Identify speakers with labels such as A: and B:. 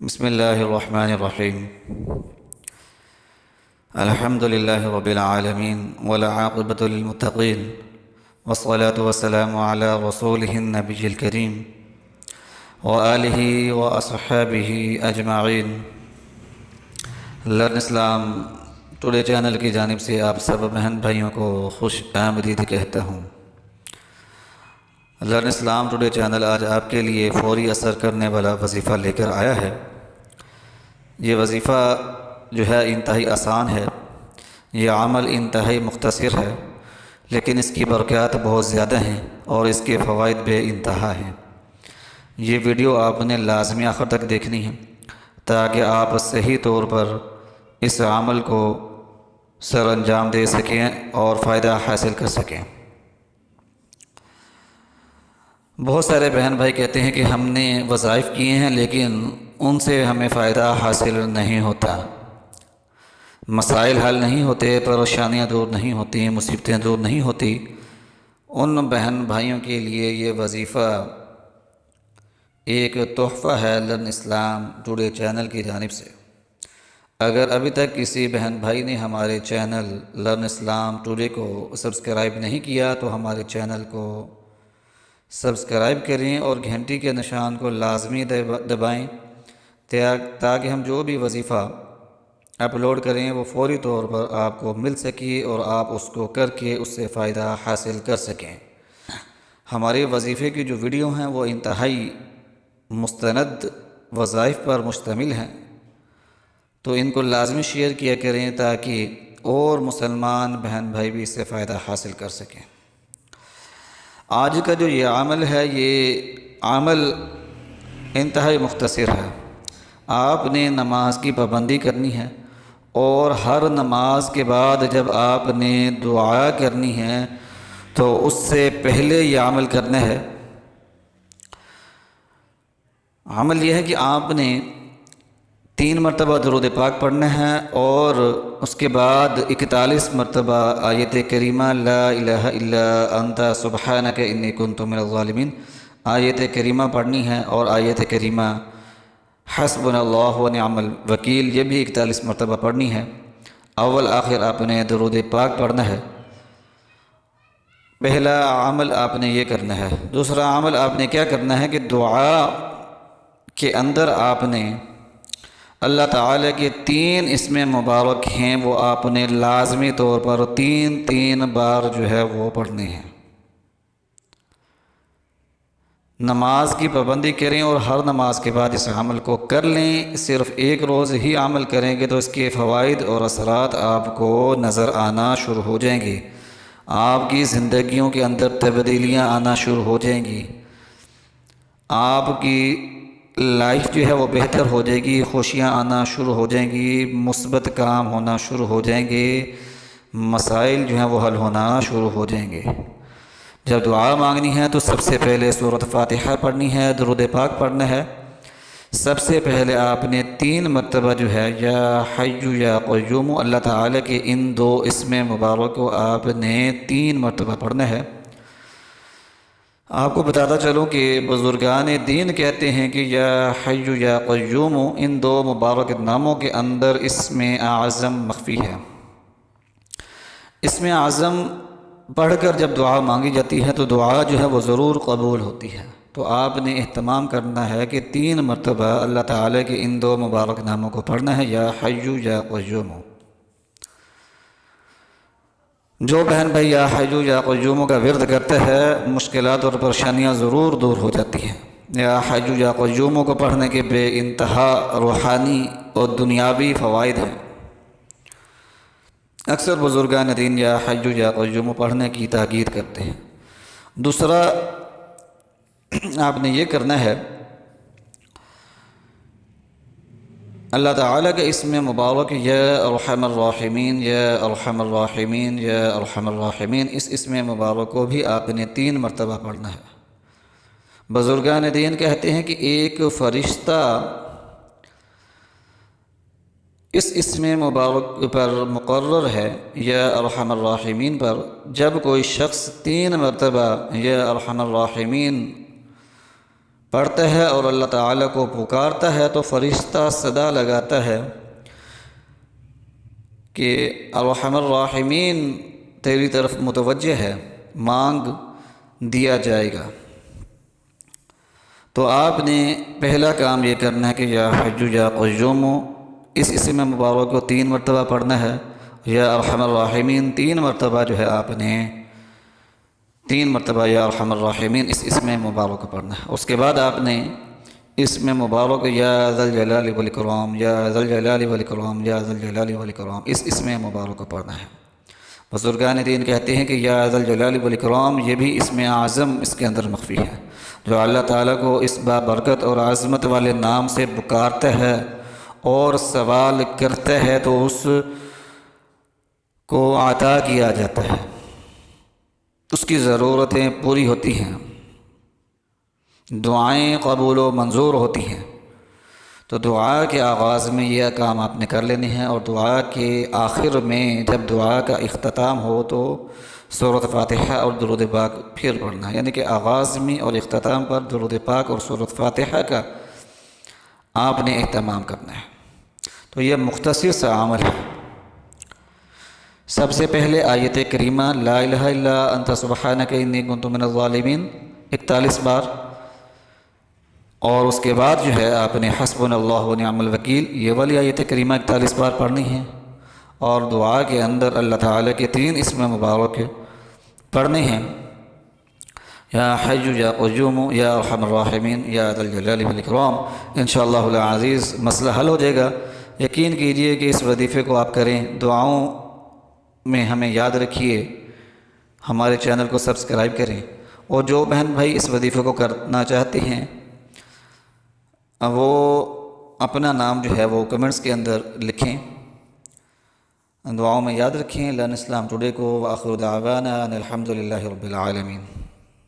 A: بسم اللہ الرحمن الرحیم الحمد للہ رب العالمین والعاقبۃ للمتقین والصلاة والسلام علی رسولہ النبی الکریم وآلہ واصحابہ اجمعین۔ لرن اسلام ٹوڈے چینل کی جانب سے آپ سب بہن بھائیوں کو خوش آمدید کہتا ہوں۔ لرن اسلام ٹوڈے چینل آج آپ کے لیے فوری اثر کرنے والا وظیفہ لے کر آیا ہے۔ یہ وظیفہ جو ہے انتہائی آسان ہے، یہ عمل انتہائی مختصر ہے، لیکن اس کی برکات بہت زیادہ ہیں اور اس کے فوائد بے انتہا ہیں۔ یہ ویڈیو آپ نے لازمی آخر تک دیکھنی ہے تاکہ آپ صحیح طور پر اس عمل کو سر انجام دے سکیں اور فائدہ حاصل کر سکیں۔ بہت سارے بہن بھائی کہتے ہیں کہ ہم نے وظائف کیے ہیں لیکن ان سے ہمیں فائدہ حاصل نہیں ہوتا، مسائل حل نہیں ہوتے، پریشانیاں دور نہیں ہوتی، مصیبتیں دور نہیں ہوتی۔ ان بہن بھائیوں کے لیے یہ وظیفہ ایک تحفہ ہے لرن اسلام ٹوڈے چینل کی جانب سے۔ اگر ابھی تک کسی بہن بھائی نے ہمارے چینل لرن اسلام ٹوڈے کو سبسکرائب نہیں کیا تو ہمارے چینل کو سبسکرائب کریں اور گھنٹی کے نشان کو لازمی دبائیں تاکہ ہم جو بھی وظیفہ اپلوڈ کریں وہ فوری طور پر آپ کو مل سکے اور آپ اس کو کر کے اس سے فائدہ حاصل کر سکیں۔ ہمارے وظیفے کی جو ویڈیو ہیں وہ انتہائی مستند وظائف پر مشتمل ہیں، تو ان کو لازمی شیئر کیا کریں تاکہ اور مسلمان بہن بھائی بھی اس سے فائدہ حاصل کر سکیں۔ آج کا جو یہ عمل ہے یہ عمل انتہائی مختصر ہے۔ آپ نے نماز کی پابندی کرنی ہے اور ہر نماز کے بعد جب آپ نے دعا کرنی ہے تو اس سے پہلے یہ عمل کرنا ہے۔ عمل یہ ہے کہ آپ نے 3 مرتبہ درود پاک پڑھنا ہے اور اس کے بعد 41 مرتبہ آیت کریمہ لا الہ الا انت سبحانک انی کنت من الظالمین آیت کریمہ پڑھنی ہے، اور آیت کریمہ حسبنا اللہ و نعم الوکیل یہ بھی 41 مرتبہ پڑھنی ہے۔ اول آخر آپ نے درود پاک پڑھنا ہے۔ پہلا عمل آپ نے یہ کرنا ہے۔ دوسرا عمل آپ نے کیا کرنا ہے کہ دعا کے اندر آپ نے اللہ تعالیٰ کے 3 اسم مبارک ہیں، وہ آپ نے لازمی طور پر 3 بار جو ہے وہ پڑھنے ہیں۔ نماز کی پابندی کریں اور ہر نماز کے بعد اس عمل کو کر لیں۔ صرف ایک روز ہی عمل کریں گے تو اس کے فوائد اور اثرات آپ کو نظر آنا شروع ہو جائیں گے، آپ کی زندگیوں کے اندر تبدیلیاں آنا شروع ہو جائیں گی، آپ کی لائف جو ہے وہ بہتر ہو جائے گی، خوشیاں آنا شروع ہو جائیں گی، مثبت کام ہونا شروع ہو جائیں گے، مسائل جو ہیں وہ حل ہونا شروع ہو جائیں گے۔ جب دعا مانگنی ہے تو سب سے پہلے سورۃ فاتحہ پڑھنی ہے، درود پاک پڑھنا ہے۔ سب سے پہلے آپ نے 3 مرتبہ جو ہے یا حی یا قیوم اللہ تعالیٰ کے ان 2 اسم مبارک کو آپ نے 3 مرتبہ پڑھنا ہے۔ آپ کو بتاتا چلوں کہ بزرگان دین کہتے ہیں کہ یا حی یا قیوم ان 2 مبارک ناموں کے اندر اسم اعظم مخفی ہے۔ اسم اعظم پڑھ کر جب دعا مانگی جاتی ہے تو دعا جو ہے وہ ضرور قبول ہوتی ہے، تو آپ نے اہتمام کرنا ہے کہ 3 مرتبہ اللہ تعالیٰ کے ان 2 مبارک ناموں کو پڑھنا ہے، یا حی یا قیوم۔ جو بہن بھائی یا حی یا قیوم کا ورد کرتے ہیں مشکلات اور پریشانیاں ضرور دور ہو جاتی ہیں۔ یا حی یا قیوم کو پڑھنے کے بے انتہا روحانی اور دنیاوی فوائد ہیں۔ اکثر بزرگان دین یا حی یا قیوم پڑھنے کی تاکید کرتے ہیں۔ دوسرا آپ نے یہ کرنا ہے، اللہ تعالیٰ کے اسم مبارک یا ارحم الراحمین یا ارحم الراحمین یا ارحم الراحمین، اس اسم مبارک کو بھی آپ نے 3 مرتبہ پڑھنا ہے۔ بزرگان دین کہتے ہیں کہ ایک فرشتہ اس اسم مبارک پر مقرر ہے یا ارحم الراحمین پر۔ جب کوئی شخص 3 مرتبہ یا ارحم الراحمین پڑھتا ہے اور اللہ تعالیٰ کو پکارتا ہے تو فرشتہ صدا لگاتا ہے کہ ارحم الراحمین تیری طرف متوجہ ہے، مانگ دیا جائے گا۔ تو آپ نے پہلا کام یہ کرنا ہے کہ یا حج یا قیوم، اس اسم مبارک کو 3 مرتبہ پڑھنا ہے۔ یا ارحم الراحمین 3 مرتبہ جو ہے آپ نے 3 مرتبہ یا ارحم الراحمین اس اسم مبارک کو پڑھنا ہے۔ اس کے بعد آپ نے اسم مبارک یا ذا الجلال والاکرام، یا ذا الجلال والاکرام، یا ذا الجلال والاکرام اس اسم مبارک کو پڑھنا ہے۔ بزرگان دین کہتے ہیں کہ یا ذا الجلال والاکرام یہ بھی اسم اعظم اس کے اندر مخفی ہے، جو اللہ تعالیٰ کو اس بابرکت اور عظمت والے نام سے پکارتا ہے اور سوال کرتا ہے تو اس کو عطا کیا جاتا ہے، اس کی ضرورتیں پوری ہوتی ہیں، دعائیں قبول و منظور ہوتی ہیں۔ تو دعا کے آغاز میں یہ کام آپ نے کر لینے ہیں، اور دعا کے آخر میں جب دعا کا اختتام ہو تو سورۃ فاتحہ اور درود پاک پھر پڑھنا ہے، یعنی کہ آغاز میں اور اختتام پر درود پاک اور سورۃ فاتحہ کا آپ نے اہتمام کرنا ہے۔ تو یہ مختصر سا عمل ہے۔ سب سے پہلے آیت کریمہ لا الہ الا انت سبحانک انی کنت من الظالمین 41 بار، اور اس کے بعد جو ہے آپ نے حسبنا اللہ و نعم الوکیل یہ والی آیت کریمہ 41 بار پڑھنی ہے، اور دعا کے اندر اللہ تعالیٰ کے 3 اسم مبارک پڑھنے ہیں، یا حی یا قیوم یا ارحم الراحمین یا ذا الجلال والاکرام۔ انشاءاللہ العزیز مسئلہ حل ہو جائے گا۔ یقین کیجئے کہ اس وظیفے کو آپ کریں، دعاؤں میں ہمیں یاد رکھیے، ہمارے چینل کو سبسکرائب کریں، اور جو بہن بھائی اس وظیفے کو کرنا چاہتے ہیں وہ اپنا نام جو ہے وہ کمنٹس کے اندر لکھیں، دعاؤں میں یاد رکھیں۔ لرن اسلام ٹوڈے کو، وآخر دعوانا ان الحمد للہ رب العالمین۔